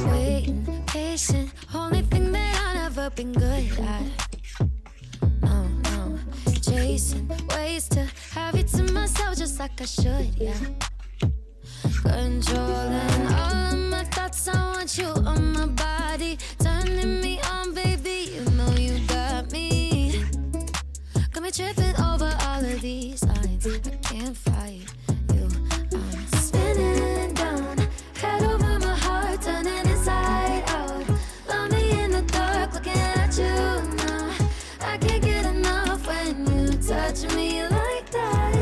Waiting, patient, only thing that I've never been good at. No, no, chasing ways to have it to myself just like I should, yeah. Controlling all of my thoughts, I want you on my body, turning me on, baby. You know you got me. Got me tripping over all of these lines. I can't fight you. I'm spinning down, head over my heart, turning inside out. Love me in the dark, looking at you now. I can't get enough when you touch me like that.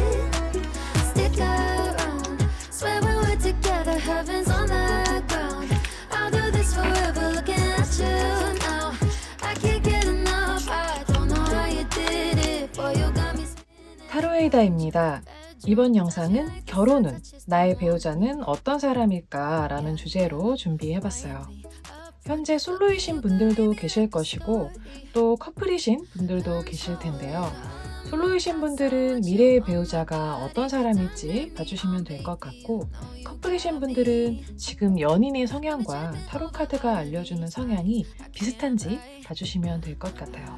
Stick around, swear when we're together, heaven's on the ground. I'll do this forever, looking at you now. I can't get enough, I don't know how you did it. Boy, you got me spinning. 타로에이다입니다. 이번 영상은 결혼은 나의 배우자는 어떤 사람일까 라는 주제로 준비해봤어요. 현재 솔로이신 분들도 계실 것이고 또 커플이신 분들도 계실 텐데요. 솔로이신 분들은 미래의 배우자가 어떤 사람일지 봐주시면 될 것 같고, 커플이신 분들은 지금 연인의 성향과 타로 카드가 알려주는 성향이 비슷한지 봐주시면 될 것 같아요.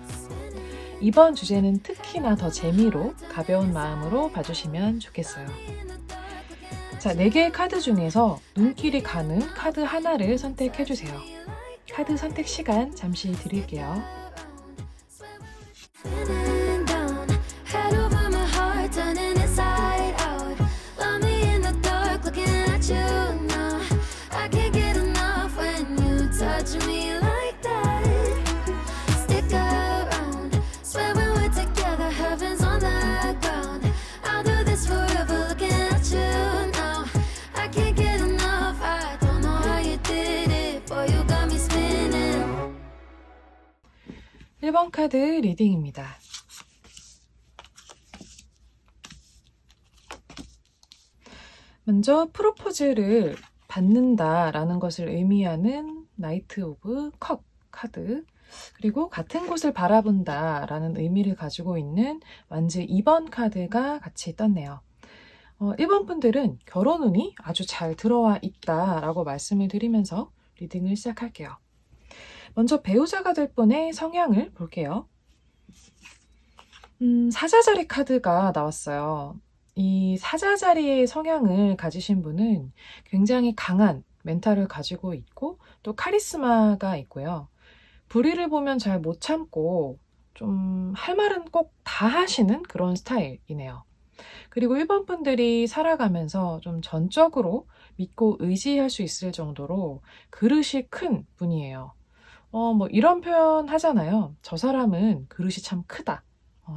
이번 주제는 특히나 더 재미로 가벼운 마음으로 봐주시면 좋겠어요. 자, 4개의 카드 중에서 눈길이 가는 카드 하나를 선택해주세요. 카드 선택 시간 잠시 드릴게요. Spinning down, head over my heart, turning inside out. Love me in the dark, looking at you now. I can't get enough when you touch me like that. Stick around, swear when we're together, heaven's on the ground. I'll do this forever, looking at you now. I can't get enough, I don't know how you did it. Boy, you got me spinning. 1번 카드 리딩입니다. 먼저 프로포즈를 받는다라는 것을 의미하는 나이트 오브 컵 카드, 그리고 같은 곳을 바라본다라는 의미를 가지고 있는 완즈 2번 카드가 같이 떴네요. 1번 분들은 결혼 운이 아주 잘 들어와 있다라고 말씀을 드리면서 리딩을 시작할게요. 먼저 배우자가 될 분의 성향을 볼게요. 사자자리 카드가 나왔어요. 이 사자자리의 성향을 가지신 분은 굉장히 강한 멘탈을 가지고 있고 또 카리스마가 있고요. 불의를 보면 잘 못 참고 좀 할 말은 꼭 다 하시는 그런 스타일이네요. 그리고 1번 분들이 살아가면서 좀 전적으로 믿고 의지할 수 있을 정도로 그릇이 큰 분이에요. 뭐 이런 표현 하잖아요. 저 사람은 그릇이 참 크다.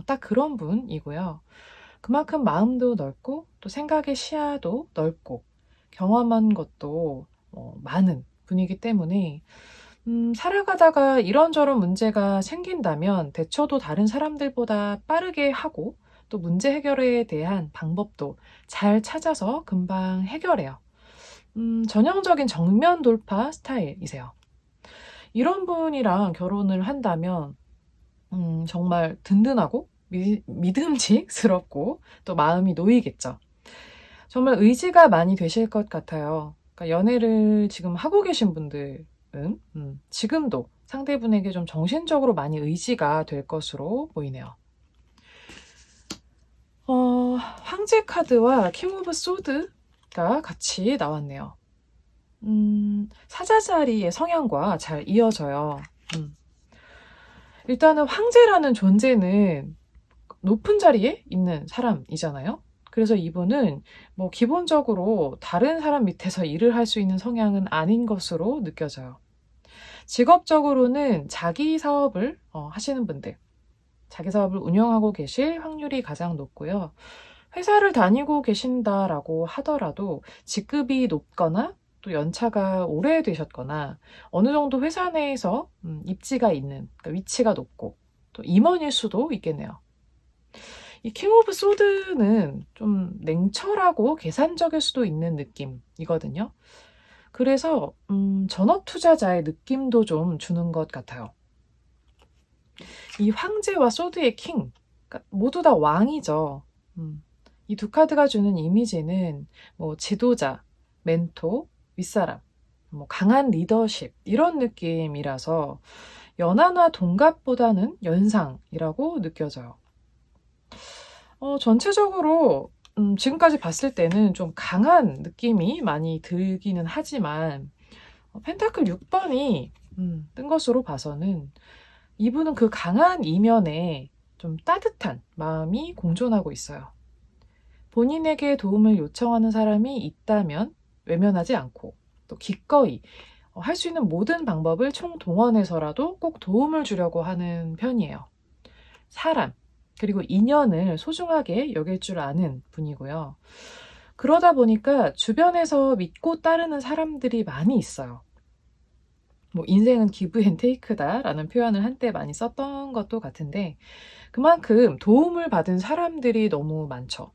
딱 그런 분이고요. 그만큼 마음도 넓고 또 생각의 시야도 넓고 경험한 것도 많은 분이기 때문에 살아가다가 이런저런 문제가 생긴다면 대처도 다른 사람들보다 빠르게 하고 또 문제 해결에 대한 방법도 잘 찾아서 금방 해결해요. 전형적인 정면 돌파 스타일이세요. 이런 분이랑 결혼을 한다면 정말 든든하고 믿음직스럽고 또 마음이 놓이겠죠. 정말 의지가 많이 되실 것 같아요. 그러니까 연애를 지금 하고 계신 분들은 지금도 상대분에게 좀 정신적으로 많이 의지가 될 것으로 보이네요. 황제 카드와 킹 오브 소드가 같이 나왔네요. 사자자리의 성향과 잘 이어져요. 일단은 황제라는 존재는 높은 자리에 있는 사람이잖아요. 그래서 이분은 뭐 기본적으로 다른 사람 밑에서 일을 할 수 있는 성향은 아닌 것으로 느껴져요. 직업적으로는 자기 사업을 하시는 분들, 자기 사업을 운영하고 계실 확률이 가장 높고요. 회사를 다니고 계신다라고 하더라도 직급이 높거나 또 연차가 오래되셨거나 어느 정도 회사 내에서 입지가 있는, 그러니까 위치가 높고 또 임원일 수도 있겠네요. 이 킹 오브 소드는 좀 냉철하고 계산적일 수도 있는 느낌이거든요. 그래서 전업 투자자의 느낌도 좀 주는 것 같아요. 이 황제와 소드의 킹, 그러니까 모두 다 왕이죠. 이 두 카드가 주는 이미지는 뭐 지도자, 멘토, 윗사람, 뭐 강한 리더십 이런 느낌이라서 연하나 동갑보다는 연상이라고 느껴져요. 전체적으로 지금까지 봤을 때는 좀 강한 느낌이 많이 들기는 하지만 펜타클 6번이 뜬 것으로 봐서는 이분은 그 강한 이면에 좀 따뜻한 마음이 공존하고 있어요. 본인에게 도움을 요청하는 사람이 있다면 외면하지 않고 또 기꺼이 할 수 있는 모든 방법을 총동원해서라도 꼭 도움을 주려고 하는 편이에요. 사람, 그리고 인연을 소중하게 여길 줄 아는 분이고요. 그러다 보니까 주변에서 믿고 따르는 사람들이 많이 있어요. 뭐 인생은 기브 앤 테이크다라는 표현을 한때 많이 썼던 것도 같은데 그만큼 도움을 받은 사람들이 너무 많죠.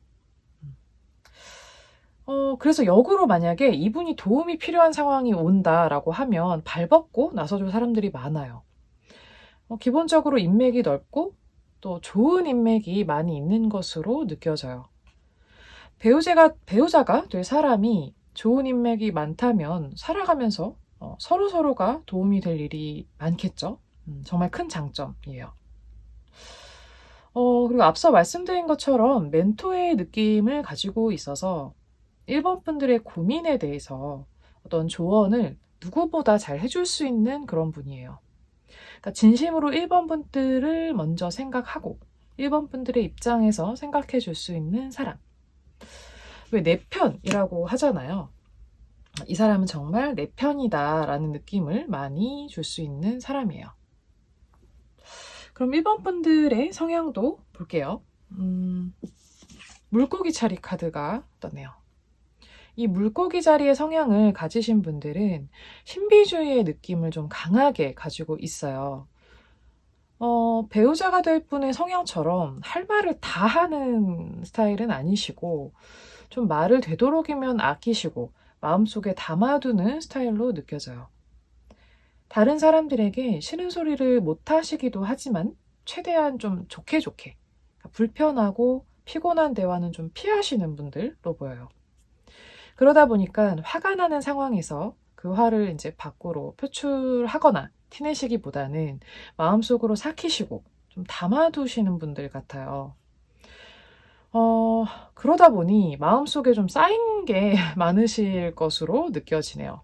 그래서 역으로 만약에 이분이 도움이 필요한 상황이 온다라고 하면 발벗고 나서줄 사람들이 많아요. 기본적으로 인맥이 넓고 또 좋은 인맥이 많이 있는 것으로 느껴져요. 배우자가 될 사람이 좋은 인맥이 많다면 살아가면서 서로가 도움이 될 일이 많겠죠. 정말 큰 장점이에요. 그리고 앞서 말씀드린 것처럼 멘토의 느낌을 가지고 있어서 1번 분들의 고민에 대해서 어떤 조언을 누구보다 잘 해줄 수 있는 그런 분이에요. 그러니까 진심으로 1번 분들을 먼저 생각하고 1번 분들의 입장에서 생각해 줄 수 있는 사람. 왜 내 편이라고 하잖아요. 이 사람은 정말 내 편이다라는 느낌을 많이 줄 수 있는 사람이에요. 그럼 1번 분들의 성향도 볼게요. 물고기 자리 카드가 떴네요. 이 물고기 자리의 성향을 가지신 분들은 신비주의의 느낌을 좀 강하게 가지고 있어요. 배우자가 될 분의 성향처럼 할 말을 다 하는 스타일은 아니시고 좀 말을 되도록이면 아끼시고 마음속에 담아두는 스타일로 느껴져요. 다른 사람들에게 싫은 소리를 못 하시기도 하지만 최대한 좀 좋게 불편하고 피곤한 대화는 좀 피하시는 분들로 보여요. 그러다 보니까 화가 나는 상황에서 그 화를 이제 밖으로 표출하거나 티내시기보다는 마음속으로 삭히시고 좀 담아두시는 분들 같아요. 그러다 보니 마음속에 좀 쌓인 게 많으실 것으로 느껴지네요.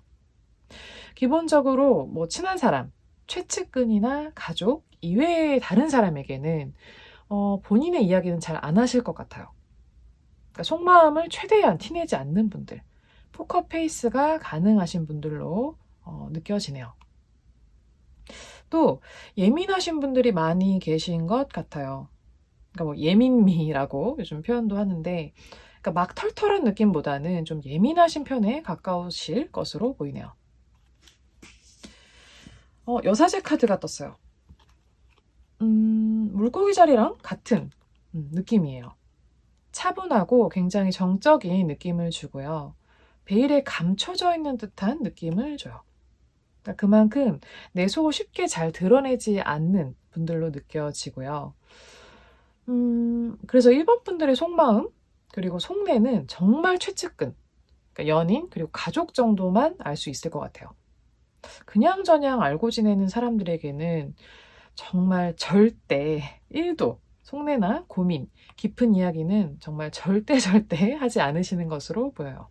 기본적으로 뭐 친한 사람, 최측근이나 가족 이외의 다른 사람에게는 본인의 이야기는 잘 안 하실 것 같아요. 그러니까 속마음을 최대한 티내지 않는 분들, 포커페이스가 가능하신 분들로 느껴지네요. 또 예민하신 분들이 많이 계신 것 같아요. 그러니까 뭐 예민미라고 요즘 표현도 하는데 그러니까 막 털털한 느낌보다는 좀 예민하신 편에 가까우실 것으로 보이네요. 여사제 카드가 떴어요. 물고기 자리랑 같은 느낌이에요. 차분하고 굉장히 정적인 느낌을 주고요. 베일에 감춰져 있는 듯한 느낌을 줘요. 그러니까 그만큼 내 속을 쉽게 잘 드러내지 않는 분들로 느껴지고요. 그래서 1번 분들의 속마음 그리고 속내는 정말 최측근, 그러니까 연인 그리고 가족 정도만 알 수 있을 것 같아요. 그냥저냥 알고 지내는 사람들에게는 정말 절대 1도 속내나 고민, 깊은 이야기는 정말 절대 하지 않으시는 것으로 보여요.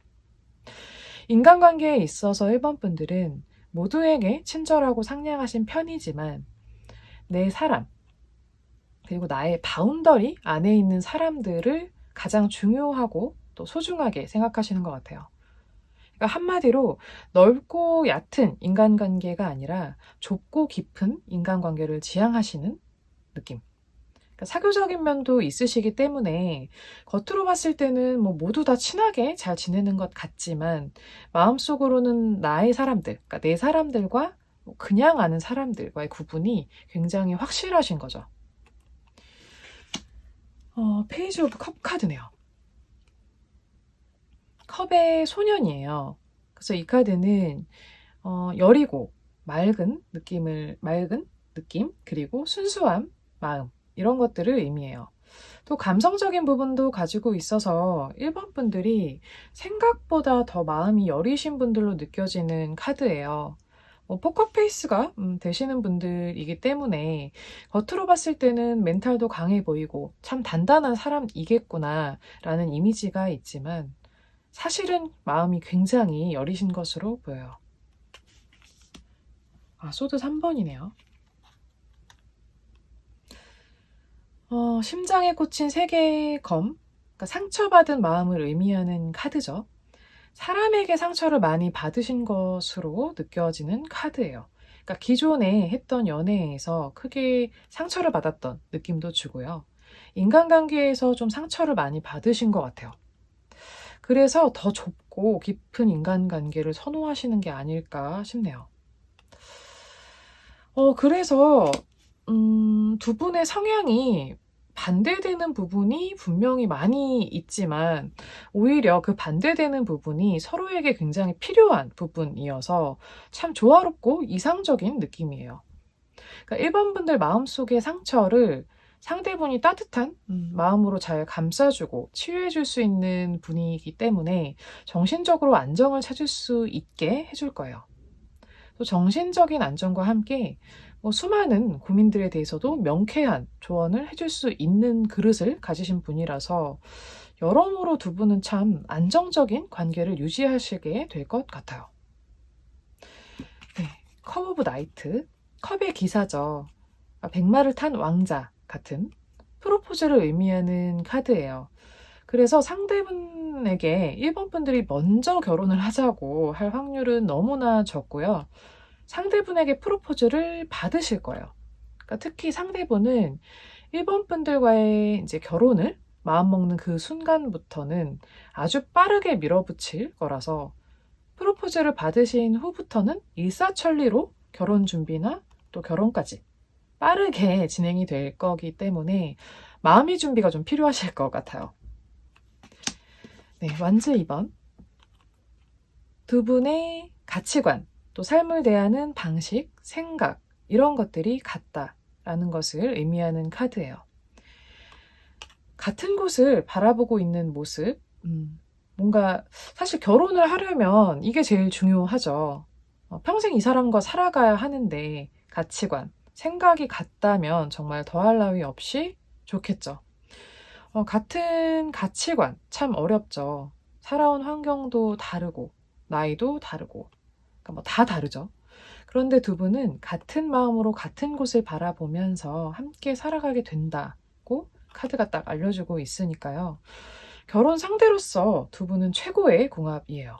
인간관계에 있어서 1번 분들은 모두에게 친절하고 상냥하신 편이지만 내 사람, 그리고 나의 바운더리 안에 있는 사람들을 가장 중요하고 또 소중하게 생각하시는 것 같아요. 그러니까 한마디로 넓고 얕은 인간관계가 아니라 좁고 깊은 인간관계를 지향하시는 느낌. 그러니까 사교적인 면도 있으시기 때문에 겉으로 봤을 때는 뭐 모두 다 친하게 잘 지내는 것 같지만 마음속으로는 나의 사람들, 그러니까 내 사람들과 그냥 아는 사람들과의 구분이 굉장히 확실하신 거죠. 페이지 오브 컵 카드네요. 컵의 소년이에요. 그래서 이 카드는 여리고 맑은 느낌, 그리고 순수함, 마음, 이런 것들을 의미해요. 또 감성적인 부분도 가지고 있어서 1번 분들이 생각보다 더 마음이 여리신 분들로 느껴지는 카드예요. 포커페이스가 되시는 분들이기 때문에 겉으로 봤을 때는 멘탈도 강해 보이고 참 단단한 사람이겠구나 라는 이미지가 있지만 사실은 마음이 굉장히 여리신 것으로 보여요. 소드 3번이네요. 심장에 꽂힌 3개의 검, 그러니까 상처받은 마음을 의미하는 카드죠. 사람에게 상처를 많이 받으신 것으로 느껴지는 카드예요. 그러니까 기존에 했던 연애에서 크게 상처를 받았던 느낌도 주고요. 인간관계에서 좀 상처를 많이 받으신 것 같아요. 그래서 더 좁고 깊은 인간관계를 선호하시는 게 아닐까 싶네요. 그래서 두 분의 성향이 반대되는 부분이 분명히 많이 있지만 오히려 그 반대되는 부분이 서로에게 굉장히 필요한 부분이어서 참 조화롭고 이상적인 느낌이에요. 그러니까 1번 분들 마음속의 상처를 상대분이 따뜻한 마음으로 잘 감싸주고 치유해줄 수 있는 분이기 때문에 정신적으로 안정을 찾을 수 있게 해줄 거예요. 또 정신적인 안정과 함께 수많은 고민들에 대해서도 명쾌한 조언을 해줄 수 있는 그릇을 가지신 분이라서 여러모로 두 분은 참 안정적인 관계를 유지하시게 될 것 같아요. 네, 컵 오브 나이트, 컵의 기사죠. 백마를 탄 왕자 같은 프로포즈를 의미하는 카드예요. 그래서 상대분에게 1번 분들이 먼저 결혼을 하자고 할 확률은 너무나 적고요. 상대분에게 프로포즈를 받으실 거예요. 그러니까 특히 상대분은 1번 분들과의 이제 결혼을 마음먹는 그 순간부터는 아주 빠르게 밀어붙일 거라서 프로포즈를 받으신 후부터는 일사천리로 결혼 준비나 또 결혼까지 빠르게 진행이 될 거기 때문에 마음의 준비가 좀 필요하실 것 같아요. 네, 완즈 2번. 두 분의 가치관, 또 삶을 대하는 방식, 생각, 이런 것들이 같다라는 것을 의미하는 카드예요. 같은 곳을 바라보고 있는 모습, 뭔가 사실 결혼을 하려면 이게 제일 중요하죠. 평생 이 사람과 살아가야 하는데 가치관, 생각이 같다면 정말 더할 나위 없이 좋겠죠. 같은 가치관 참 어렵죠. 살아온 환경도 다르고 나이도 다르고 그러니까 다 다르죠. 그런데 두 분은 같은 마음으로 같은 곳을 바라보면서 함께 살아가게 된다고 카드가 딱 알려주고 있으니까요. 결혼 상대로서 두 분은 최고의 궁합이에요.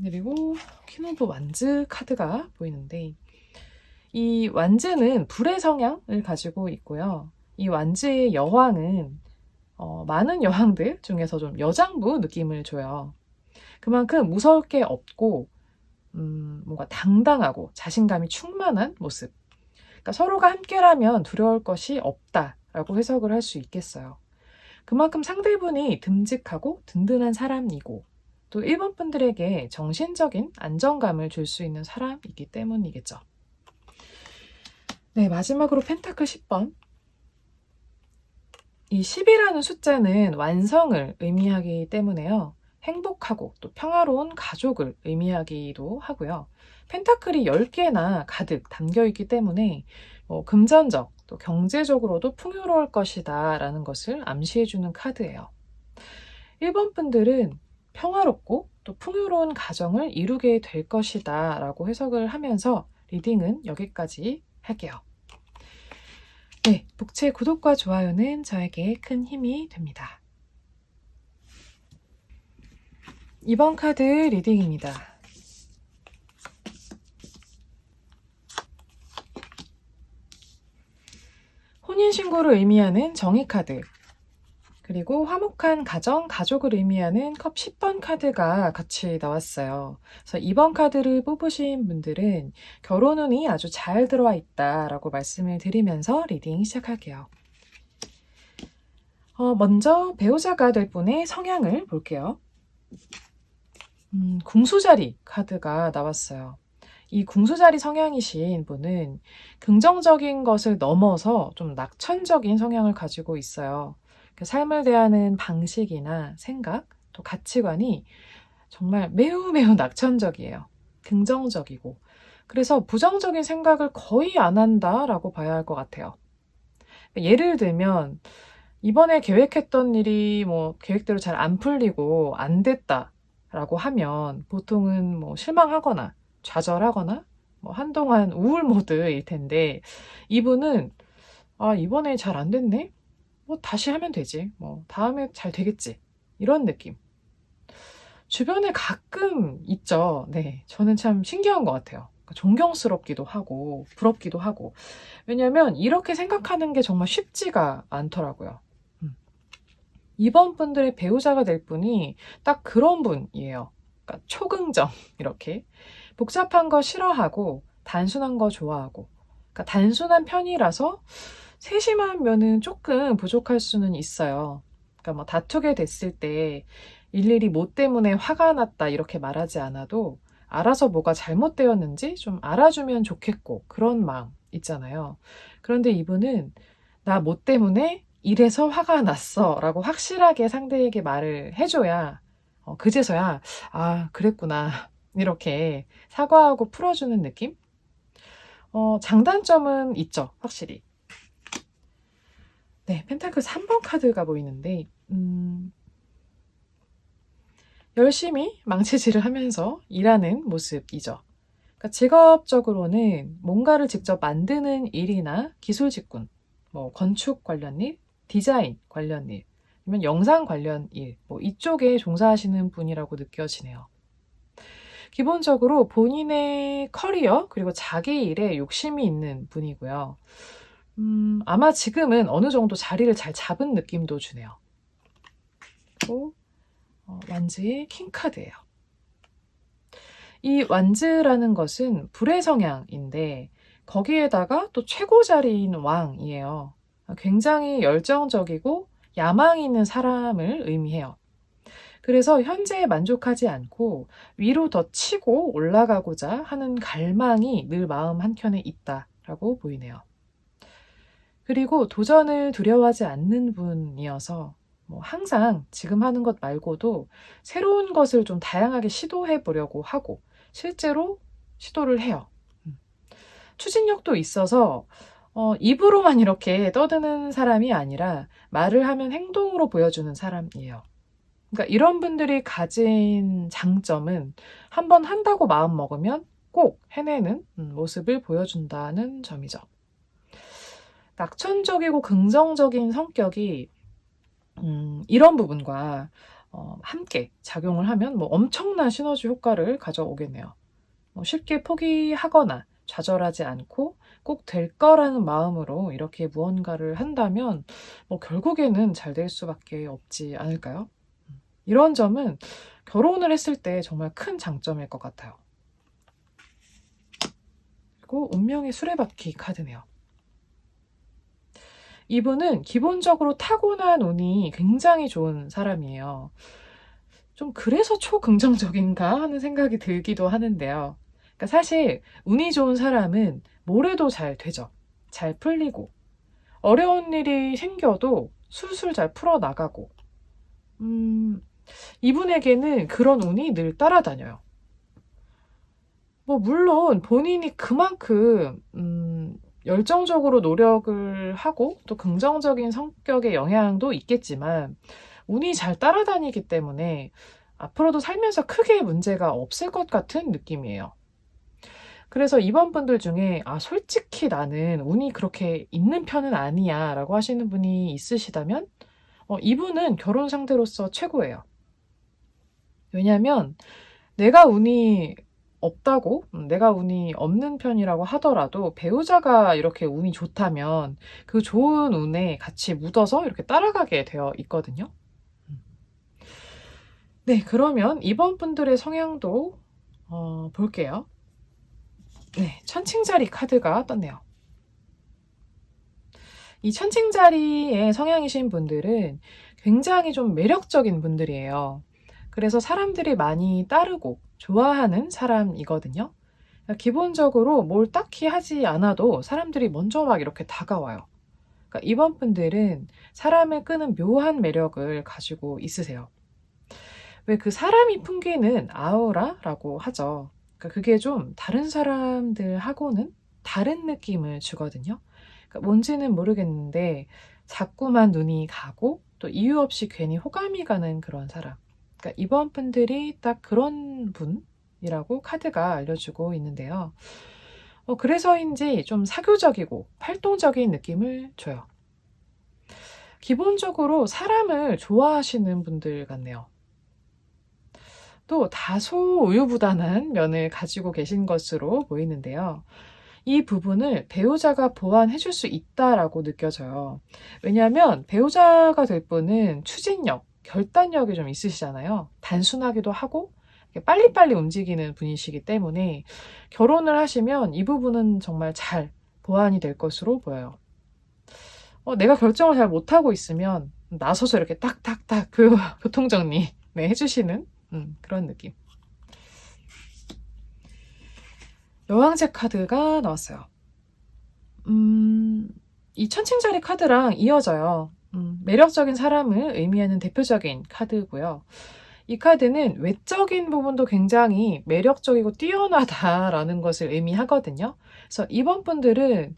그리고 퀸 오브 완즈 카드가 보이는데 이 완즈는 불의 성향을 가지고 있고요. 이 완즈의 여왕은 많은 여왕들 중에서 좀 여장부 느낌을 줘요. 그만큼 무서울 게 없고 뭔가 당당하고 자신감이 충만한 모습. 그러니까 서로가 함께라면 두려울 것이 없다라고 해석을 할 수 있겠어요. 그만큼 상대분이 듬직하고 든든한 사람이고 또 1번 분들에게 정신적인 안정감을 줄 수 있는 사람이기 때문이겠죠. 네, 마지막으로 펜타클 10번. 이 10이라는 숫자는 완성을 의미하기 때문에요. 행복하고 또 평화로운 가족을 의미하기도 하고요. 펜타클이 10개나 가득 담겨있기 때문에 금전적, 또 경제적으로도 풍요로울 것이다 라는 것을 암시해주는 카드예요. 1번 분들은 평화롭고 또 풍요로운 가정을 이루게 될 것이다 라고 해석을 하면서 리딩은 여기까지 할게요. 네, 북채 구독과 좋아요는 저에게 큰 힘이 됩니다. 이번 카드 리딩입니다. 혼인신고를 의미하는 정의 카드, 그리고 화목한 가정, 가족을 의미하는 컵 10번 카드가 같이 나왔어요. 그래서 이번 카드를 뽑으신 분들은 결혼 운이 아주 잘 들어와 있다라고 말씀을 드리면서 리딩 시작할게요. 먼저 배우자가 될 분의 성향을 볼게요. 궁수자리 카드가 나왔어요. 이 궁수자리 성향이신 분은 긍정적인 것을 넘어서 좀 낙천적인 성향을 가지고 있어요. 삶을 대하는 방식이나 생각, 또 가치관이 정말 매우 매우 낙천적이에요. 긍정적이고. 그래서 부정적인 생각을 거의 안 한다라고 봐야 할 것 같아요. 예를 들면 이번에 계획했던 일이 뭐 계획대로 잘 안 풀리고 안 됐다라고 하면 보통은 뭐 실망하거나 좌절하거나 뭐 한동안 우울 모드일 텐데, 이분은 이번에 잘 안 됐네? 뭐 다시 하면 되지. 뭐 다음에 잘 되겠지. 이런 느낌. 주변에 가끔 있죠. 네. 저는 참 신기한 것 같아요. 존경스럽기도 하고 부럽기도 하고. 왜냐면 이렇게 생각하는 게 정말 쉽지가 않더라고요. 이번 분들의 배우자가 될 분이 딱 그런 분이에요. 그러니까 초긍정, 이렇게. 복잡한 거 싫어하고 단순한 거 좋아하고. 그러니까 단순한 편이라서 세심한 면은 조금 부족할 수는 있어요. 그러니까 뭐 다투게 됐을 때 일일이 뭐 때문에 화가 났다 이렇게 말하지 않아도 알아서 뭐가 잘못되었는지 좀 알아주면 좋겠고, 그런 마음 있잖아요. 그런데 이분은 나 뭐 때문에 이래서 화가 났어 라고 확실하게 상대에게 말을 해줘야 그제서야 그랬구나 이렇게 사과하고 풀어주는 느낌? 장단점은 있죠, 확실히. 네, 펜타클 3번 카드가 보이는데 열심히 망치질을 하면서 일하는 모습이죠. 그러니까 직업적으로는 뭔가를 직접 만드는 일이나 기술 직군, 뭐 건축 관련 일, 디자인 관련 일, 아니면 영상 관련 일, 뭐 이쪽에 종사하시는 분이라고 느껴지네요. 기본적으로 본인의 커리어 그리고 자기 일에 욕심이 있는 분이고요. 아마 지금은 어느 정도 자리를 잘 잡은 느낌도 주네요. 그리고 완즈의 킹카드예요. 이 완즈라는 것은 불의 성향인데 거기에다가 또 최고 자리인 왕이에요. 굉장히 열정적이고 야망 있는 사람을 의미해요. 그래서 현재에 만족하지 않고 위로 더 치고 올라가고자 하는 갈망이 늘 마음 한켠에 있다라고 보이네요. 그리고 도전을 두려워하지 않는 분이어서 뭐 항상 지금 하는 것 말고도 새로운 것을 좀 다양하게 시도해 보려고 하고 실제로 시도를 해요. 추진력도 있어서 입으로만 이렇게 떠드는 사람이 아니라 말을 하면 행동으로 보여주는 사람이에요. 그러니까 이런 분들이 가진 장점은 한번 한다고 마음 먹으면 꼭 해내는 모습을 보여준다는 점이죠. 낙천적이고 긍정적인 성격이 이런 부분과 함께 작용을 하면 뭐 엄청난 시너지 효과를 가져오겠네요. 쉽게 포기하거나 좌절하지 않고 꼭 될 거라는 마음으로 이렇게 무언가를 한다면 결국에는 잘 될 수밖에 없지 않을까요? 이런 점은 결혼을 했을 때 정말 큰 장점일 것 같아요. 그리고 운명의 수레바퀴 카드네요. 이분은 기본적으로 타고난 운이 굉장히 좋은 사람이에요. 좀 그래서 초긍정적인가 하는 생각이 들기도 하는데요. 그러니까 사실 운이 좋은 사람은 뭐래도 잘 되죠. 잘 풀리고 어려운 일이 생겨도 술술 잘 풀어나가고 이분에게는 그런 운이 늘 따라다녀요. 물론 본인이 그만큼 열정적으로 노력을 하고 또 긍정적인 성격의 영향도 있겠지만 운이 잘 따라다니기 때문에 앞으로도 살면서 크게 문제가 없을 것 같은 느낌이에요. 그래서 이번 분들 중에 솔직히 나는 운이 그렇게 있는 편은 아니야 라고 하시는 분이 있으시다면 이분은 결혼 상대로서 최고예요. 왜냐하면 내가 운이 없다고, 내가 운이 없는 편이라고 하더라도 배우자가 이렇게 운이 좋다면 그 좋은 운에 같이 묻어서 이렇게 따라가게 되어 있거든요. 네, 그러면 이번 분들의 성향도 볼게요. 네, 천칭자리 카드가 떴네요. 이 천칭자리의 성향이신 분들은 굉장히 좀 매력적인 분들이에요. 그래서 사람들이 많이 따르고 좋아하는 사람이거든요. 그러니까 기본적으로 뭘 딱히 하지 않아도 사람들이 먼저 막 이렇게 다가와요. 그러니까 이번 분들은 사람을 끄는 묘한 매력을 가지고 있으세요. 왜 그 사람이 풍기는 아우라라고 하죠. 그러니까 그게 좀 다른 사람들하고는 다른 느낌을 주거든요. 그러니까 뭔지는 모르겠는데 자꾸만 눈이 가고 또 이유 없이 괜히 호감이 가는 그런 사람. 그러니까 이번 분들이 딱 그런 분이라고 카드가 알려주고 있는데요. 그래서인지 좀 사교적이고 활동적인 느낌을 줘요. 기본적으로 사람을 좋아하시는 분들 같네요. 또 다소 우유부단한 면을 가지고 계신 것으로 보이는데요. 이 부분을 배우자가 보완해 줄 수 있다라고 느껴져요. 왜냐하면 배우자가 될 분은 추진력, 결단력이 좀 있으시잖아요. 단순하기도 하고 빨리빨리 움직이는 분이시기 때문에 결혼을 하시면 이 부분은 정말 잘 보완이 될 것으로 보여요. 내가 결정을 잘 못하고 있으면 나서서 이렇게 딱딱딱 그 교통정리 해주시는 그런 느낌. 여왕제 카드가 나왔어요. 이 천칭자리 카드랑 이어져요. 매력적인 사람을 의미하는 대표적인 카드고요. 이 카드는 외적인 부분도 굉장히 매력적이고 뛰어나다라는 것을 의미하거든요. 그래서 이번 분들은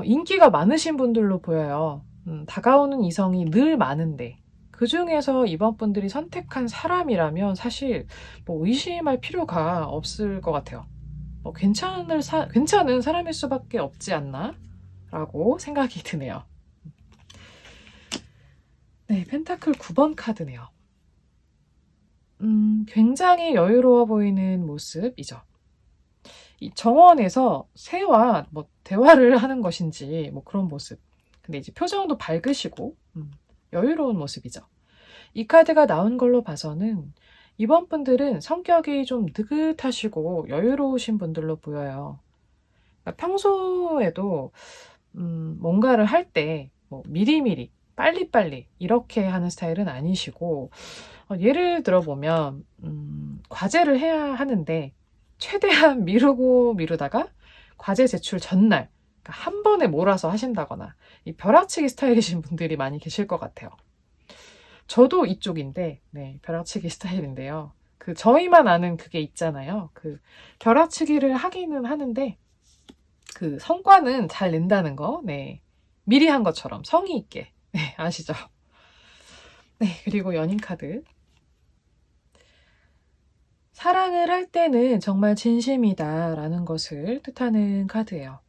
인기가 많으신 분들로 보여요. 다가오는 이성이 늘 많은데 그 중에서 이번 분들이 선택한 사람이라면 사실 뭐 의심할 필요가 없을 것 같아요. 괜찮은 사람일 수밖에 없지 않나? 라고 생각이 드네요. 네, 펜타클 9번 카드네요. 굉장히 여유로워 보이는 모습이죠. 이 정원에서 새와 뭐 대화를 하는 것인지 뭐 그런 모습. 근데 이제 표정도 밝으시고 여유로운 모습이죠. 이 카드가 나온 걸로 봐서는 이번 분들은 성격이 좀 느긋하시고 여유로우신 분들로 보여요. 그러니까 평소에도 뭔가를 할 때 뭐 미리미리 빨리빨리 이렇게 하는 스타일은 아니시고 예를 들어 보면 과제를 해야 하는데 최대한 미루고 미루다가 과제 제출 전날 그러니까 한 번에 몰아서 하신다거나 이 벼락치기 스타일이신 분들이 많이 계실 것 같아요. 저도 이쪽인데, 네, 벼락치기 스타일인데요. 저희만 아는 그게 있잖아요. 벼락치기를 하기는 하는데, 성과는 잘 낸다는 거, 네. 미리 한 것처럼 성의 있게, 네, 아시죠? 네, 그리고 연인 카드. 사랑을 할 때는 정말 진심이다라는 것을 뜻하는 카드예요.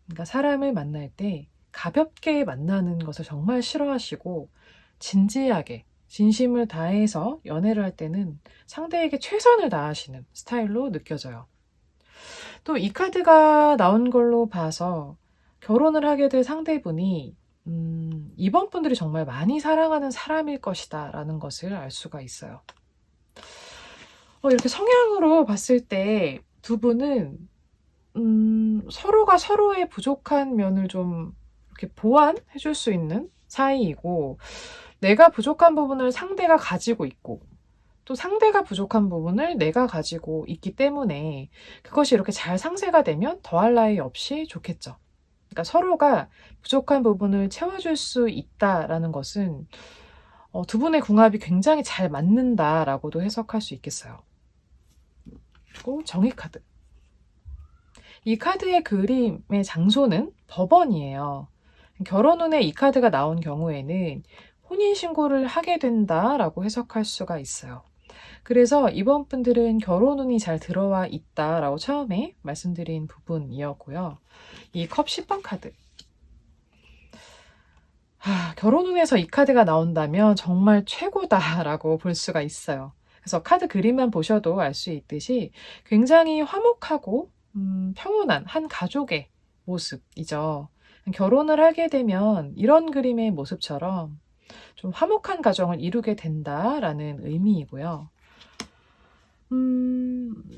그러니까 사람을 만날 때 가볍게 만나는 것을 정말 싫어하시고, 진지하게 진심을 다해서 연애를 할 때는 상대에게 최선을 다하시는 스타일로 느껴져요. 또 이 카드가 나온 걸로 봐서 결혼을 하게 될 상대분이 이번 분들이 정말 많이 사랑하는 사람일 것이다 라는 것을 알 수가 있어요. 이렇게 성향으로 봤을 때 두 분은 서로가 서로의 부족한 면을 좀 이렇게 보완해 줄 수 있는 사이이고 내가 부족한 부분을 상대가 가지고 있고 또 상대가 부족한 부분을 내가 가지고 있기 때문에 그것이 이렇게 잘 상쇄가 되면 더할 나위 없이 좋겠죠. 그러니까 서로가 부족한 부분을 채워줄 수 있다라는 것은 두 분의 궁합이 굉장히 잘 맞는다라고도 해석할 수 있겠어요. 그리고 정의 카드. 이 카드의 그림의 장소는 법원이에요. 결혼 후에 이 카드가 나온 경우에는 혼인신고를 하게 된다라고 해석할 수가 있어요. 그래서 이번 분들은 결혼운이 잘 들어와 있다라고 처음에 말씀드린 부분이었고요. 이 컵 10번 카드. 결혼운에서 이 카드가 나온다면 정말 최고다라고 볼 수가 있어요. 그래서 카드 그림만 보셔도 알 수 있듯이 굉장히 화목하고 평온한 한 가족의 모습이죠. 결혼을 하게 되면 이런 그림의 모습처럼 좀 화목한 가정을 이루게 된다라는 의미이고요.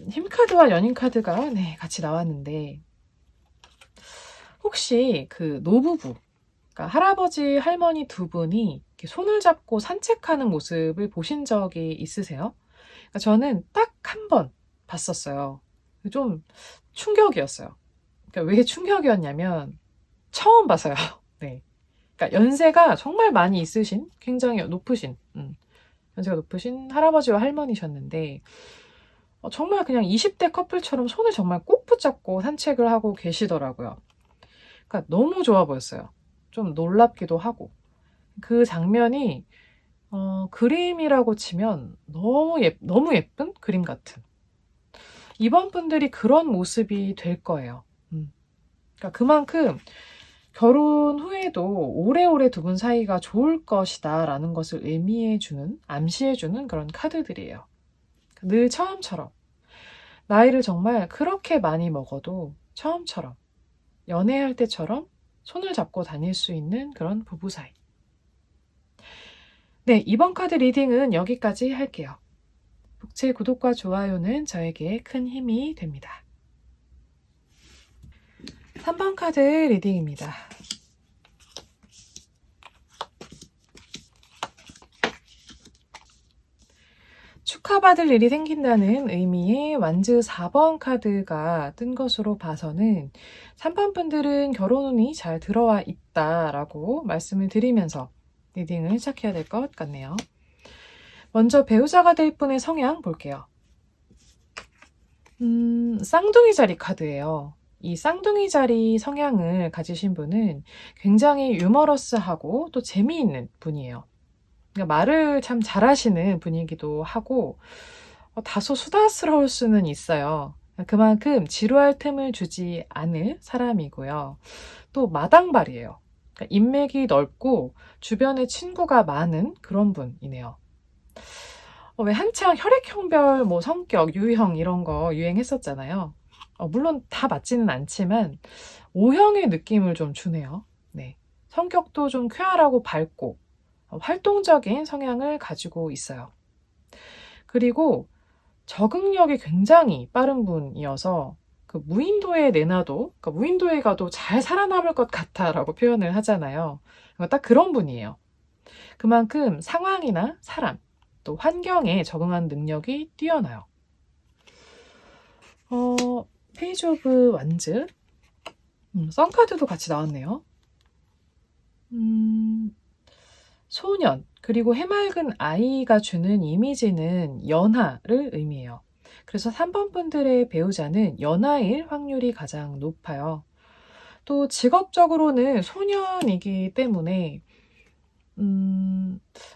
힘카드와 연인카드가 같이 나왔는데 혹시 노부부, 그러니까 할아버지, 할머니 두 분이 이렇게 손을 잡고 산책하는 모습을 보신 적이 있으세요? 그러니까 저는 딱 한 번 봤었어요. 좀 충격이었어요. 그러니까 왜 충격이었냐면 처음 봐서요. 네. 그러니까 연세가 정말 많이 있으신, 굉장히 높으신, 연세가 높으신 할아버지와 할머니셨는데 정말 그냥 20대 커플처럼 손을 정말 꼭 붙잡고 산책을 하고 계시더라고요. 그러니까 너무 좋아 보였어요. 좀 놀랍기도 하고. 그 장면이 그림이라고 치면 너무 예쁜 그림 같은. 이번 분들이 그런 모습이 될 거예요. 그러니까 그만큼 결혼 후에도 오래오래 두 분 사이가 좋을 것이다 라는 것을 의미해주는, 암시해주는 그런 카드들이에요. 늘 처음처럼. 나이를 정말 그렇게 많이 먹어도 처음처럼, 연애할 때처럼 손을 잡고 다닐 수 있는 그런 부부 사이. 네, 이번 카드 리딩은 여기까지 할게요. 북채 구독과 좋아요는 저에게 큰 힘이 됩니다. 3번 카드 리딩입니다. 축하받을 일이 생긴다는 의미의 완즈 4번 카드가 뜬 것으로 봐서는 3번 분들은 결혼운이 잘 들어와 있다라고 말씀을 드리면서 리딩을 시작해야 될 것 같네요. 먼저 배우자가 될 분의 성향 볼게요. 쌍둥이 자리 카드예요. 이 쌍둥이 자리 성향을 가지신 분은 굉장히 유머러스하고 또 재미있는 분이에요. 그러니까 말을 참 잘하시는 분이기도 하고 다소 수다스러울 수는 있어요. 그만큼 지루할 틈을 주지 않을 사람이고요. 또 마당발이에요. 그러니까 인맥이 넓고 주변에 친구가 많은 그런 분이네요. 왜 한창 혈액형별 성격, 유형 이런 거 유행했었잖아요. 물론 다 맞지는 않지만 O형의 느낌을 좀 주네요. 네. 성격도 좀 쾌활하고 밝고 활동적인 성향을 가지고 있어요. 그리고 적응력이 굉장히 빠른 분이어서 그 무인도에 내놔도, 그러니까 무인도에 가도 잘 살아남을 것 같다라고 표현을 하잖아요. 딱 그런 분이에요. 그만큼 상황이나 사람, 또 환경에 적응하는 능력이 뛰어나요. 페이지 오브 완즈. 썬카드도 같이 나왔네요. 소년, 그리고 해맑은 아이가 주는 이미지는 연하를 의미해요. 그래서 3번 분들의 배우자는 연하일 확률이 가장 높아요. 또 직업적으로는 소년이기 때문에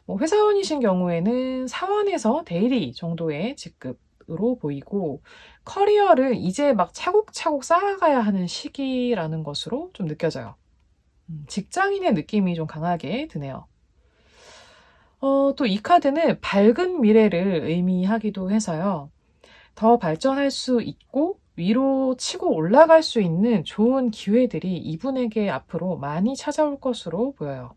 회사원이신 경우에는 사원에서 대리 정도의 직급으로 보이고 커리어를 이제 막 차곡차곡 쌓아가야 하는 시기라는 것으로 좀 느껴져요. 직장인의 느낌이 좀 강하게 드네요. 또 이 카드는 밝은 미래를 의미하기도 해서요. 더 발전할 수 있고 위로 치고 올라갈 수 있는 좋은 기회들이 이분에게 앞으로 많이 찾아올 것으로 보여요.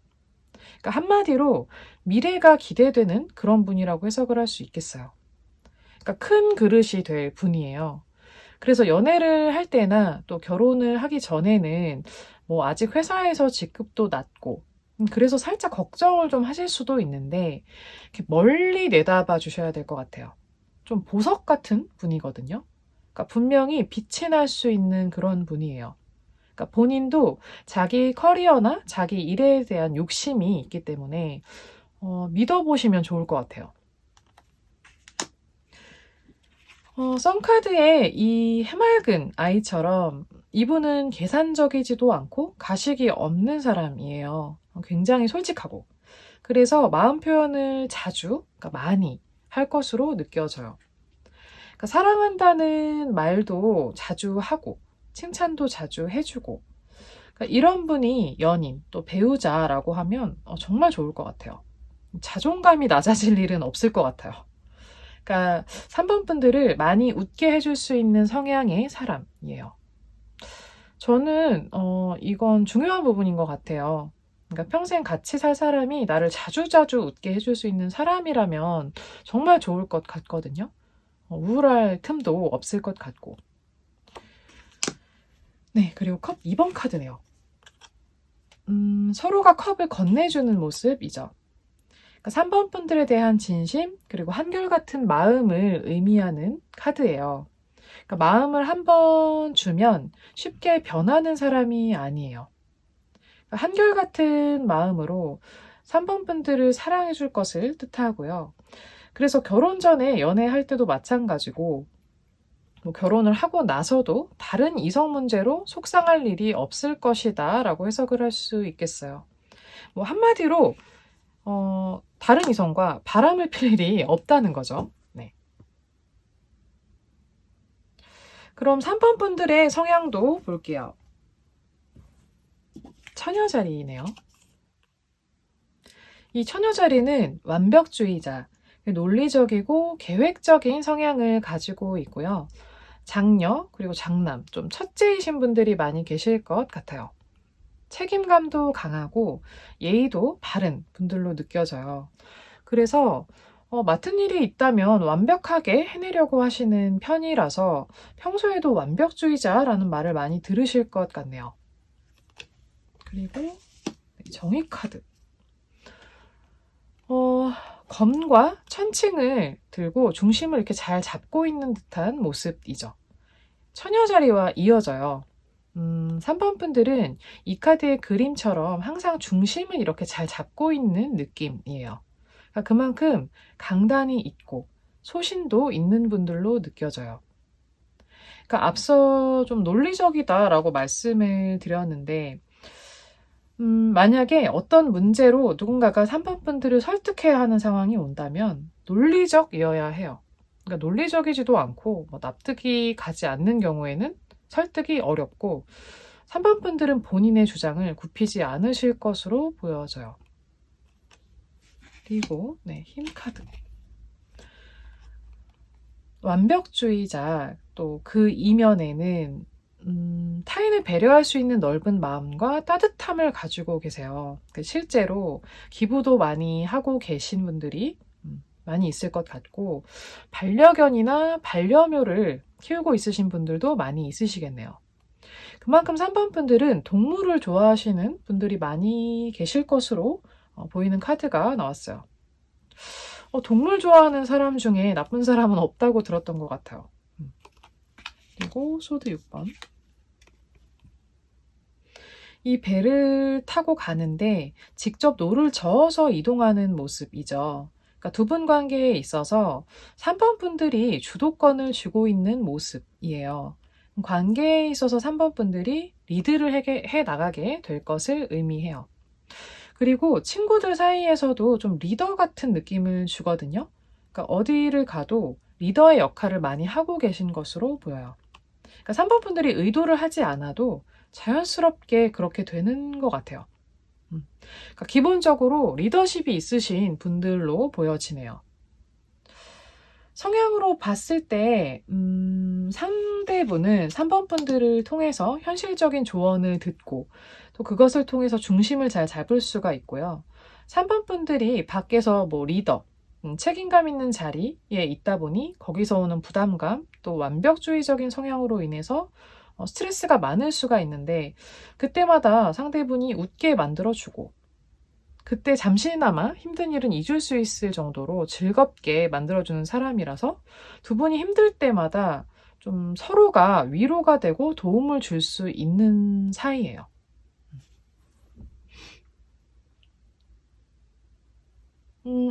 그러니까 한마디로 미래가 기대되는 그런 분이라고 해석을 할 수 있겠어요. 그러니까 큰 그릇이 될 분이에요. 그래서 연애를 할 때나 또 결혼을 하기 전에는 아직 회사에서 직급도 낮고 그래서 살짝 걱정을 좀 하실 수도 있는데 이렇게 멀리 내다봐 주셔야 될 것 같아요. 좀 보석 같은 분이거든요. 그러니까 분명히 빛이 날 수 있는 그런 분이에요. 그러니까 본인도 자기 커리어나 자기 일에 대한 욕심이 있기 때문에 믿어보시면 좋을 것 같아요. 썬카드의 이 해맑은 아이처럼 이분은 계산적이지도 않고 가식이 없는 사람이에요. 굉장히 솔직하고. 그래서 마음 표현을 자주, 그러니까 많이 할 것으로 느껴져요. 그러니까 사랑한다는 말도 자주 하고 칭찬도 자주 해주고 그러니까 이런 분이 연인 또 배우자라고 하면 정말 좋을 것 같아요. 자존감이 낮아질 일은 없을 것 같아요. 그러니까 3번 분들을 많이 웃게 해줄 수 있는 성향의 사람이에요. 저는 이건 중요한 부분인 것 같아요. 그러니까 평생 같이 살 사람이 나를 자주자주 웃게 해줄 수 있는 사람이라면 정말 좋을 것 같거든요. 우울할 틈도 없을 것 같고. 네, 그리고 컵 2번 카드네요. 서로가 컵을 건네주는 모습이죠. 그러니까 3번 분들에 대한 진심 그리고 한결같은 마음을 의미하는 카드예요. 그러니까 마음을 한 번 주면 쉽게 변하는 사람이 아니에요. 그러니까 한결같은 마음으로 3번 분들을 사랑해 줄 것을 뜻하고요. 그래서 결혼 전에 연애할 때도 마찬가지고 뭐 결혼을 하고 나서도 다른 이성 문제로 속상할 일이 없을 것이다 라고 해석을 할 수 있겠어요. 뭐 한마디로 다른 이성과 바람을 필 일이 없다는 거죠. 네. 그럼 3번 분들의 성향도 볼게요. 처녀자리이네요. 이 처녀자리는 완벽주의자, 논리적이고 계획적인 성향을 가지고 있고요. 장녀, 그리고 장남, 좀 첫째이신 분들이 많이 계실 것 같아요. 책임감도 강하고 예의도 바른 분들로 느껴져요. 그래서 맡은 일이 있다면 완벽하게 해내려고 하시는 편이라서 평소에도 완벽주의자라는 말을 많이 들으실 것 같네요. 그리고 정의 카드. 검과 천칭을 들고 중심을 이렇게 잘 잡고 있는 듯한 모습이죠. 처녀자리와 이어져요. 3번 분들은 이 카드의 그림처럼 항상 중심을 이렇게 잘 잡고 있는 느낌이에요. 그러니까 그만큼 강단이 있고 소신도 있는 분들로 느껴져요. 그러니까 앞서 좀 논리적이다라고 말씀을 드렸는데 만약에 어떤 문제로 누군가가 3번 분들을 설득해야 하는 상황이 온다면 논리적이어야 해요. 그러니까 논리적이지도 않고 납득이 가지 않는 경우에는 설득이 어렵고 3번 분들은 본인의 주장을 굽히지 않으실 것으로 보여져요. 그리고 힘 카드. 완벽주의자, 또 그 이면에는 타인을 배려할 수 있는 넓은 마음과 따뜻함을 가지고 계세요. 실제로 기부도 많이 하고 계신 분들이 많이 있을 것 같고 반려견이나 반려묘를 키우고 있으신 분들도 많이 있으시겠네요. 그만큼 3번 분들은 동물을 좋아하시는 분들이 많이 계실 것으로 보이는 카드가 나왔어요. 동물 좋아하는 사람 중에 나쁜 사람은 없다고 들었던 것 같아요. 그리고 소드 6번. 이 배를 타고 가는데 직접 노를 저어서 이동하는 모습이죠. 그러니까 두 분 관계에 있어서 3번 분들이 주도권을 쥐고 있는 모습이에요. 관계에 있어서 3번 분들이 리드를 해 나가게 될 것을 의미해요. 그리고 친구들 사이에서도 좀 리더 같은 느낌을 주거든요. 그러니까 어디를 가도 리더의 역할을 많이 하고 계신 것으로 보여요. 그러니까 3번 분들이 의도를 하지 않아도 자연스럽게 그렇게 되는 것 같아요. 그러니까 기본적으로 리더십이 있으신 분들로 보여지네요. 성향으로 봤을 때 상대분은 3번 분들을 통해서 현실적인 조언을 듣고 또 그것을 통해서 중심을 잘 잡을 수가 있고요. 3번 분들이 밖에서 리더, 책임감 있는 자리에 있다 보니 거기서 오는 부담감, 또 완벽주의적인 성향으로 인해서 스트레스가 많을 수가 있는데 그때마다 상대분이 웃게 만들어주고 그때 잠시나마 힘든 일은 잊을 수 있을 정도로 즐겁게 만들어주는 사람이라서 두 분이 힘들 때마다 좀 서로가 위로가 되고 도움을 줄 수 있는 사이예요.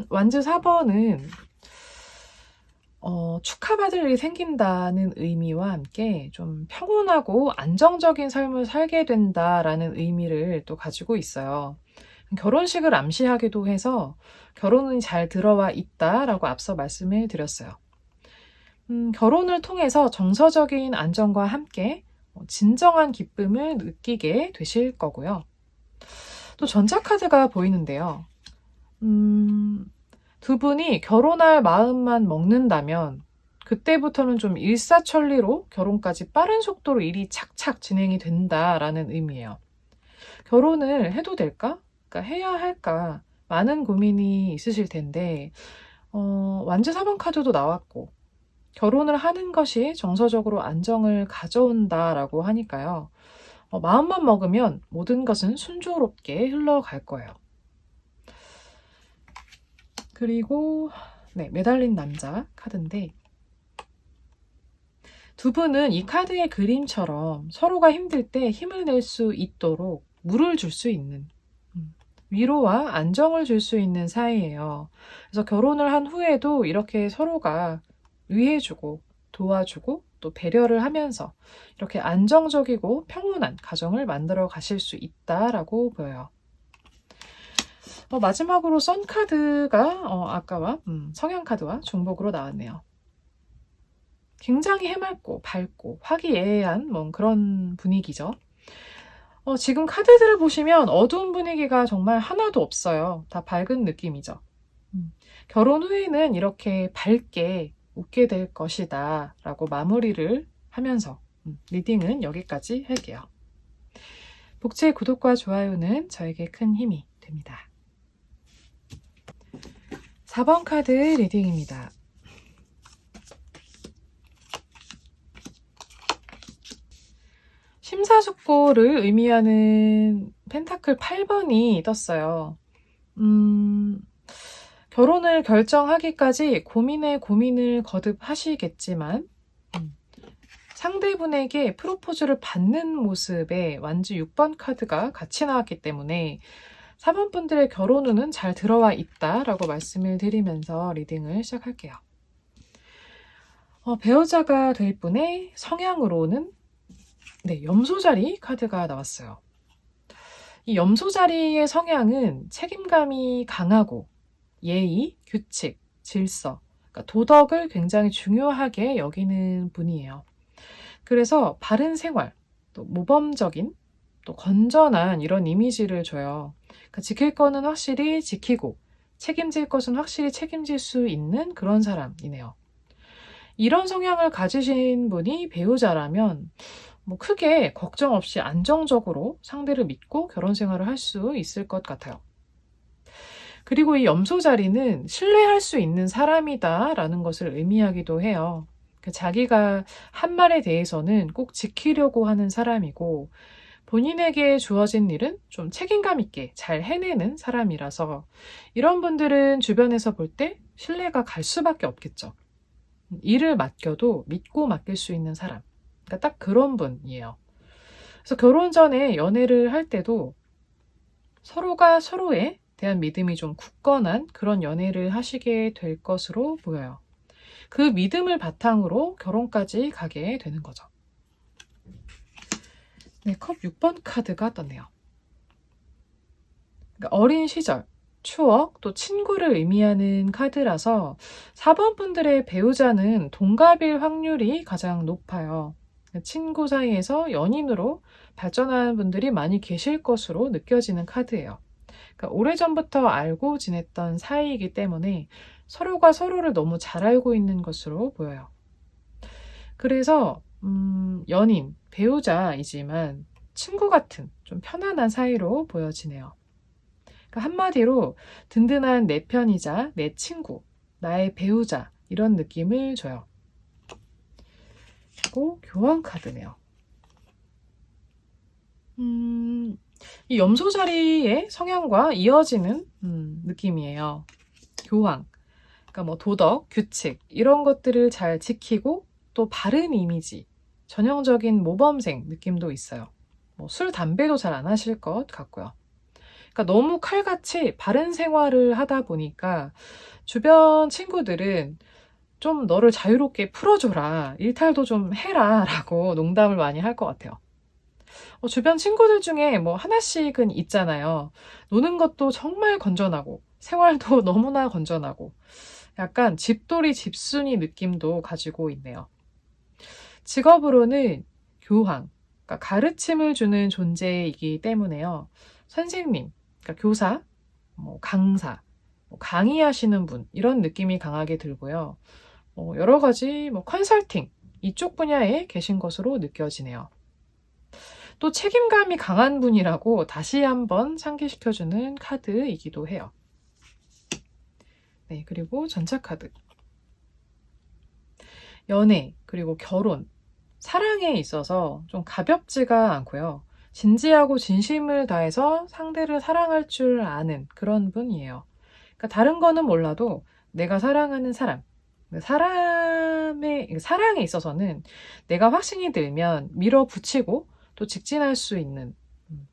완즈 4번은 축하받을 일이 생긴다는 의미와 함께 좀 평온하고 안정적인 삶을 살게 된다라는 의미를 또 가지고 있어요. 결혼식을 암시하기도 해서 결혼은 잘 들어와 있다라고 앞서 말씀을 드렸어요. 결혼을 통해서 정서적인 안정과 함께 진정한 기쁨을 느끼게 되실 거고요. 또 전자카드가 보이는데요. 두 분이 결혼할 마음만 먹는다면 그때부터는 좀 일사천리로 결혼까지 빠른 속도로 일이 착착 진행이 된다라는 의미예요. 결혼을 해도 될까? 그러니까 해야 할까? 많은 고민이 있으실 텐데 완즈 4번 카드도 나왔고 결혼을 하는 것이 정서적으로 안정을 가져온다라고 하니까요. 마음만 먹으면 모든 것은 순조롭게 흘러갈 거예요. 그리고 매달린 남자 카드인데 두 분은 이 카드의 그림처럼 서로가 힘들 때 힘을 낼 수 있도록 물을 줄 수 있는, 위로와 안정을 줄 수 있는 사이예요. 그래서 결혼을 한 후에도 이렇게 서로가 위해주고 도와주고 또 배려를 하면서 이렇게 안정적이고 평온한 가정을 만들어 가실 수 있다라고 보여요. 마지막으로 선 카드가 아까와 성향 카드와 중복으로 나왔네요. 굉장히 해맑고 밝고 화기애애한 그런 분위기죠. 지금 카드들을 보시면 어두운 분위기가 정말 하나도 없어요. 다 밝은 느낌이죠. 결혼 후에는 이렇게 밝게 웃게 될 것이다 라고 마무리를 하면서 리딩은 여기까지 할게요. 복채 구독과 좋아요는 저에게 큰 힘이 됩니다. 4번 카드 리딩입니다. 심사숙고를 의미하는 펜타클 8번이 떴어요. 결혼을 결정하기까지 고민을 거듭하시겠지만 상대분에게 프로포즈를 받는 모습에 완주 6번 카드가 같이 나왔기 때문에 4번 분들의 결혼 운은 잘 들어와 있다라고 말씀을 드리면서 리딩을 시작할게요. 배우자가 될 분의 성향으로는 염소자리 카드가 나왔어요. 이 염소자리의 성향은 책임감이 강하고 예의, 규칙, 질서, 그러니까 도덕을 굉장히 중요하게 여기는 분이에요. 그래서 바른 생활, 또 모범적인, 또 건전한 이런 이미지를 줘요. 그러니까 지킬 거는 확실히 지키고 책임질 것은 확실히 책임질 수 있는 그런 사람이네요. 이런 성향을 가지신 분이 배우자라면 크게 걱정 없이 안정적으로 상대를 믿고 결혼 생활을 할 수 있을 것 같아요. 그리고 이 염소 자리는 신뢰할 수 있는 사람이다라는 것을 의미하기도 해요. 자기가 한 말에 대해서는 꼭 지키려고 하는 사람이고 본인에게 주어진 일은 좀 책임감 있게 잘 해내는 사람이라서 이런 분들은 주변에서 볼 때 신뢰가 갈 수밖에 없겠죠. 일을 맡겨도 믿고 맡길 수 있는 사람. 그러니까 딱 그런 분이에요. 그래서 결혼 전에 연애를 할 때도 서로가 서로에 대한 믿음이 좀 굳건한 그런 연애를 하시게 될 것으로 보여요. 그 믿음을 바탕으로 결혼까지 가게 되는 거죠. 컵 6번 카드가 떴네요. 그러니까 어린 시절, 추억, 또 친구를 의미하는 카드라서 4번 분들의 배우자는 동갑일 확률이 가장 높아요. 친구 사이에서 연인으로 발전하는 분들이 많이 계실 것으로 느껴지는 카드예요. 그러니까 오래전부터 알고 지냈던 사이이기 때문에 서로가 서로를 너무 잘 알고 있는 것으로 보여요. 그래서 연인, 배우자이지만 친구 같은 좀 편안한 사이로 보여지네요. 그러니까 한마디로 든든한 내 편이자 내 친구, 나의 배우자 이런 느낌을 줘요. 그리고 교황 카드네요. 이 염소 자리의 성향과 이어지는 느낌이에요. 교황. 그러니까 도덕, 규칙 이런 것들을 잘 지키고 또 바른 이미지, 전형적인 모범생 느낌도 있어요. 술, 담배도 잘 안 하실 것 같고요. 그러니까 너무 칼같이 바른 생활을 하다 보니까 주변 친구들은 좀 너를 자유롭게 풀어줘라, 일탈도 좀 해라 라고 농담을 많이 할 것 같아요. 주변 친구들 중에 하나씩은 있잖아요. 노는 것도 정말 건전하고 생활도 너무나 건전하고 약간 집돌이 집순이 느낌도 가지고 있네요. 직업으로는 교황, 그러니까 가르침을 주는 존재이기 때문에요. 선생님, 그러니까 교사, 강사, 강의하시는 분 이런 느낌이 강하게 들고요. 여러 가지 컨설팅 이쪽 분야에 계신 것으로 느껴지네요. 또 책임감이 강한 분이라고 다시 한번 상기시켜주는 카드이기도 해요. 네, 그리고 전차 카드. 연애, 그리고 결혼, 사랑에 있어서 좀 가볍지가 않고요. 진지하고 진심을 다해서 상대를 사랑할 줄 아는 그런 분이에요. 그러니까 다른 거는 몰라도 내가 사랑하는 사람, 그 사람에 사랑에 있어서는 내가 확신이 들면 밀어붙이고 또 직진할 수 있는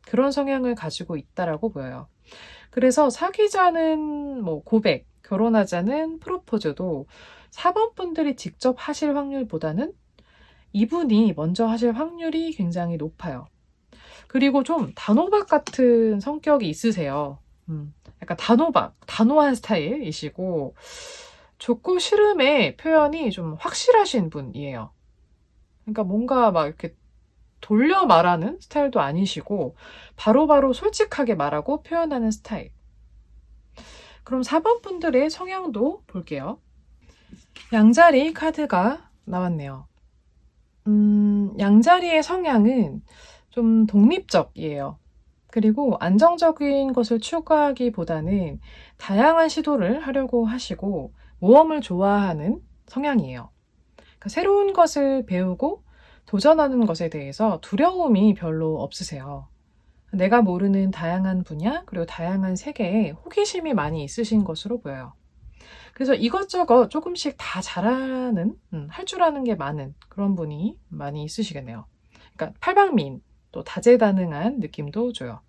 그런 성향을 가지고 있다라고 보여요. 그래서 사귀자는 뭐 고백, 결혼하자는 프로포즈도 4번 분들이 직접 하실 확률보다는 이분이 먼저 하실 확률이 굉장히 높아요. 그리고 좀 단호박 같은 성격이 있으세요. 약간 단호한 스타일이시고 좋고 싫음의 표현이 좀 확실하신 분이에요. 그러니까 뭔가 막 이렇게 돌려 말하는 스타일도 아니시고 바로바로 솔직하게 말하고 표현하는 스타일. 그럼 4번 분들의 성향도 볼게요. 양자리 카드가 나왔네요. 양자리의 성향은 좀 독립적이에요. 그리고 안정적인 것을 추구하기보다는 다양한 시도를 하려고 하시고 모험을 좋아하는 성향이에요. 그러니까 새로운 것을 배우고 도전하는 것에 대해서 두려움이 별로 없으세요. 내가 모르는 다양한 분야 그리고 다양한 세계에 호기심이 많이 있으신 것으로 보여요. 그래서 이것저것 조금씩 다 잘하는, 할 줄 아는 게 많은 그런 분이 많이 있으시겠네요. 그러니까 팔방미인, 또 다재다능한 느낌도 줘요.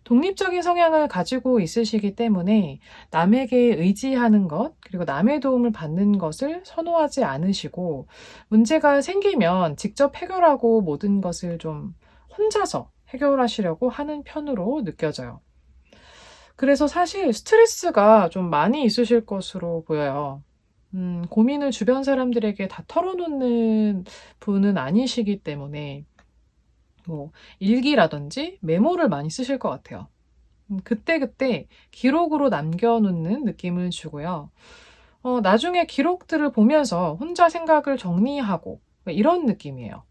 독립적인 성향을 가지고 있으시기 때문에 남에게 의지하는 것, 그리고 남의 도움을 받는 것을 선호하지 않으시고 문제가 생기면 직접 해결하고 모든 것을 좀 혼자서 해결하시려고 하는 편으로 느껴져요. 그래서 사실 스트레스가 좀 많이 있으실 것으로 보여요. 고민을 주변 사람들에게 다 털어놓는 분은 아니시기 때문에 뭐 일기라든지 메모를 많이 쓰실 것 같아요. 그때그때 기록으로 남겨놓는 느낌을 주고요. 나중에 기록들을 보면서 혼자 생각을 정리하고 이런 느낌이에요.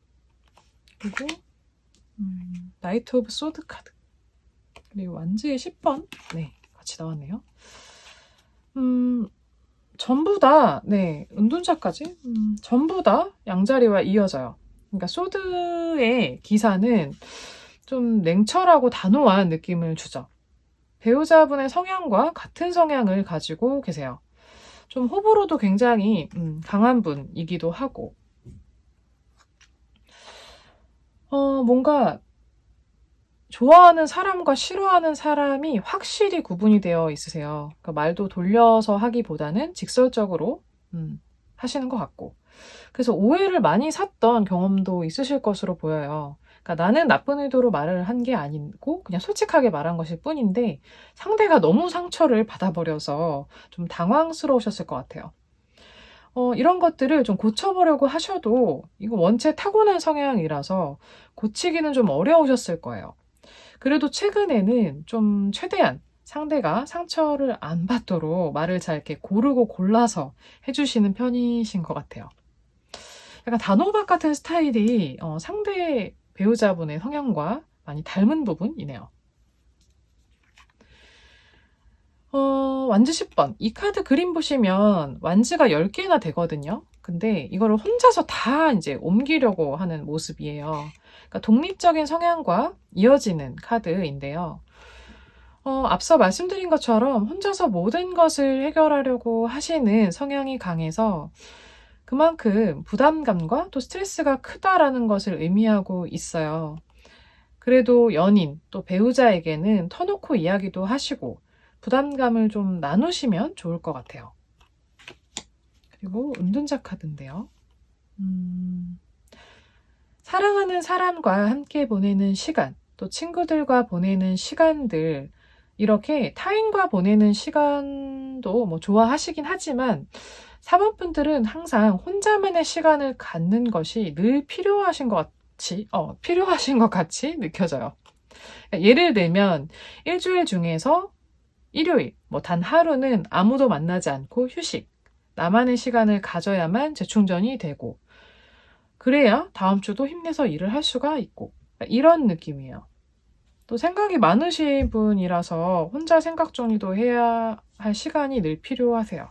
그리고 나이트 오브 소드 카드 그리고 완즈의 10번 네 같이 나왔네요. 전부 다 은둔자까지 전부 다 양자리와 이어져요. 그러니까 소드의 기사는 좀 냉철하고 단호한 느낌을 주죠. 배우자분의 성향과 같은 성향을 가지고 계세요. 좀 호불호도 굉장히 강한 분이기도 하고 뭔가 좋아하는 사람과 싫어하는 사람이 확실히 구분이 되어 있으세요. 그러니까 말도 돌려서 하기보다는 직설적으로 하시는 것 같고 그래서 오해를 많이 샀던 경험도 있으실 것으로 보여요. 그러니까 나는 나쁜 의도로 말을 한 게 아니고 그냥 솔직하게 말한 것일 뿐인데 상대가 너무 상처를 받아버려서 좀 당황스러우셨을 것 같아요. 이런 것들을 좀 고쳐보려고 하셔도 이거 원체 타고난 성향이라서 고치기는 좀 어려우셨을 거예요. 그래도 최근에는 좀 최대한 상대가 상처를 안 받도록 말을 잘 이렇게 고르고 골라서 해주시는 편이신 것 같아요. 약간 단호박 같은 스타일이 상대 배우자분의 성향과 많이 닮은 부분이네요. 완즈 10번. 이 카드 그림 보시면 완즈가 10개나 되거든요. 근데 이거를 혼자서 다 이제 옮기려고 하는 모습이에요. 그러니까 독립적인 성향과 이어지는 카드인데요. 앞서 말씀드린 것처럼 혼자서 모든 것을 해결하려고 하시는 성향이 강해서 그만큼 부담감과 또 스트레스가 크다라는 것을 의미하고 있어요. 그래도 연인 또 배우자에게는 터놓고 이야기도 하시고 부담감을 좀 나누시면 좋을 것 같아요. 그리고 은둔자 카드인데요. 사랑하는 사람과 함께 보내는 시간, 또 친구들과 보내는 시간들, 이렇게 타인과 보내는 시간도 뭐 좋아하시긴 하지만 4번 분들은 항상 혼자만의 시간을 갖는 것이 늘 필요하신 것 같이 느껴져요. 예를 들면 일주일 중에서 일요일, 뭐 단 하루는 아무도 만나지 않고 휴식, 나만의 시간을 가져야만 재충전이 되고 그래야 다음 주도 힘내서 일을 할 수가 있고 이런 느낌이에요. 또 생각이 많으신 분이라서 혼자 생각 정리도 해야 할 시간이 늘 필요하세요.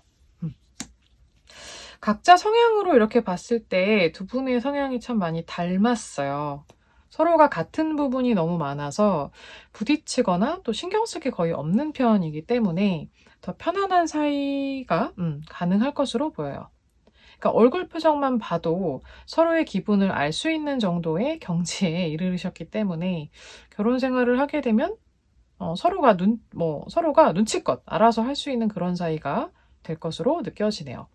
각자 성향으로 이렇게 봤을 때 두 분의 성향이 참 많이 닮았어요. 서로가 같은 부분이 너무 많아서 부딪히거나 또 신경 쓸 게 거의 없는 편이기 때문에 더 편안한 사이가 가능할 것으로 보여요. 그러니까 얼굴 표정만 봐도 서로의 기분을 알 수 있는 정도의 경지에 이르르셨기 때문에 결혼 생활을 하게 되면 서로가 눈치껏 알아서 할 수 있는 그런 사이가 될 것으로 느껴지네요.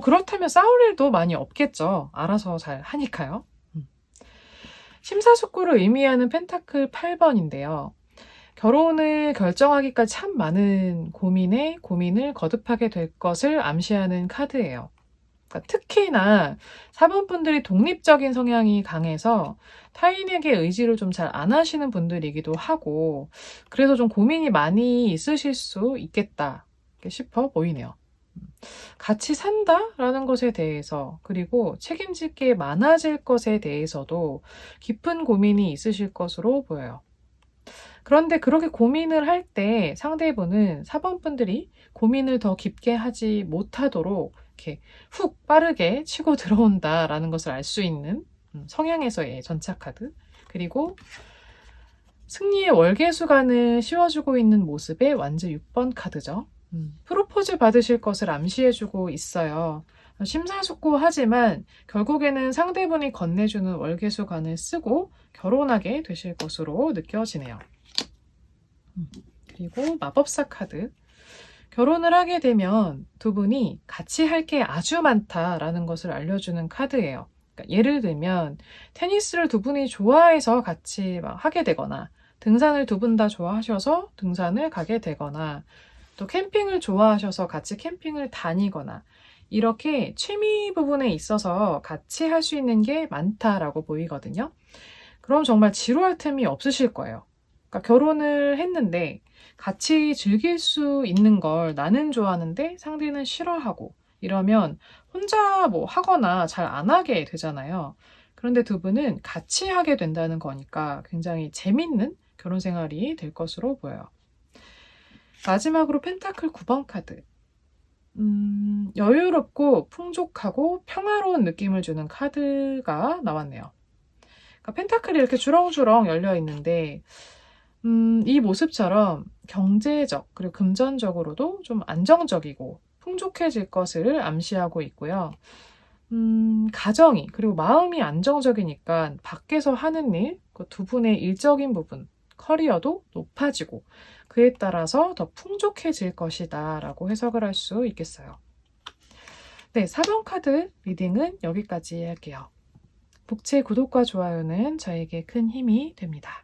그렇다면 싸울 일도 많이 없겠죠. 알아서 잘 하니까요. 심사숙고를 의미하는 펜타클 8번인데요. 결혼을 결정하기까지 참 많은 고민을 거듭하게 될 것을 암시하는 카드예요. 그러니까 특히나 4번 분들이 독립적인 성향이 강해서 타인에게 의지를 좀 잘 안 하시는 분들이기도 하고, 그래서 좀 고민이 많이 있으실 수 있겠다 싶어 보이네요. 같이 산다라는 것에 대해서, 그리고 책임질 게 많아질 것에 대해서도 깊은 고민이 있으실 것으로 보여요. 그런데 그렇게 고민을 할 때 상대분은 4번 분들이 고민을 더 깊게 하지 못하도록 이렇게 훅 빠르게 치고 들어온다라는 것을 알 수 있는 성향에서의 전차카드, 그리고 승리의 월계수관을 씌워주고 있는 모습의 완즈 6번 카드죠. 프로포즈 받으실 것을 암시해주고 있어요. 심사숙고하지만 결국에는 상대분이 건네주는 월계수관을 쓰고 결혼하게 되실 것으로 느껴지네요. 그리고 마법사 카드. 결혼을 하게 되면 두 분이 같이 할 게 아주 많다라는 것을 알려주는 카드예요. 그러니까 예를 들면 테니스를 두 분이 좋아해서 같이 하게 되거나, 등산을 두 분 다 좋아하셔서 등산을 가게 되거나, 또 캠핑을 좋아하셔서 같이 캠핑을 다니거나, 이렇게 취미 부분에 있어서 같이 할 수 있는 게 많다라고 보이거든요. 그럼 정말 지루할 틈이 없으실 거예요. 그러니까 결혼을 했는데 같이 즐길 수 있는 걸 나는 좋아하는데 상대는 싫어하고, 이러면 혼자 하거나 잘 안 하게 되잖아요. 그런데 두 분은 같이 하게 된다는 거니까 굉장히 재밌는 결혼 생활이 될 것으로 보여요. 마지막으로 펜타클 9번 카드. 여유롭고 풍족하고 평화로운 느낌을 주는 카드가 나왔네요. 그러니까 펜타클이 이렇게 주렁주렁 열려 있는데, 이 모습처럼 경제적 그리고 금전적으로도 좀 안정적이고 풍족해질 것을 암시하고 있고요. 가정이 그리고 마음이 안정적이니까 밖에서 하는 일, 그 두 분의 일적인 부분, 커리어도 높아지고 그에 따라서 더 풍족해질 것이다 라고 해석을 할 수 있겠어요. 네, 4번 카드 리딩은 여기까지 할게요. 북채 구독과 좋아요는 저에게 큰 힘이 됩니다.